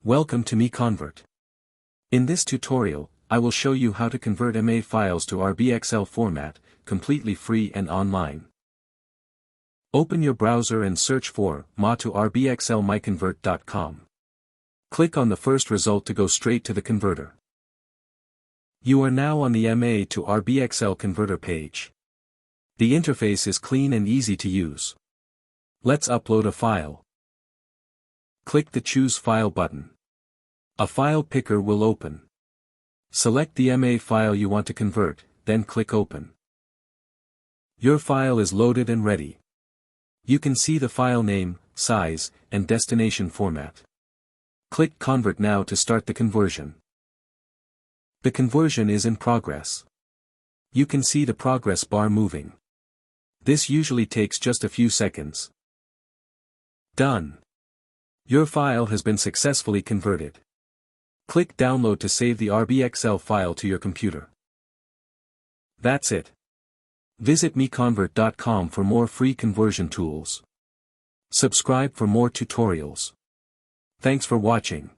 Welcome to MiConvert. In this tutorial, I will show you how to convert MA files to RBXL format, completely free and online. Open your browser and search for MA to RBXL MiConvert.com. Click on the first result to go straight to the converter. You are now on the MA to RBXL converter page. The interface is clean and easy to use. Let's upload a file. Click the Choose File button. A file picker will open. Select the MA file you want to convert, then click Open. Your file is loaded and ready. You can see the file name, size, and destination format. Click Convert now to start the conversion. The conversion is in progress. You can see the progress bar moving. This usually takes just a few seconds. Done. Your file has been successfully converted. Click Download to save the RBXL file to your computer. That's it. Visit MiConvert.com for more free conversion tools. Subscribe for more tutorials. Thanks for watching.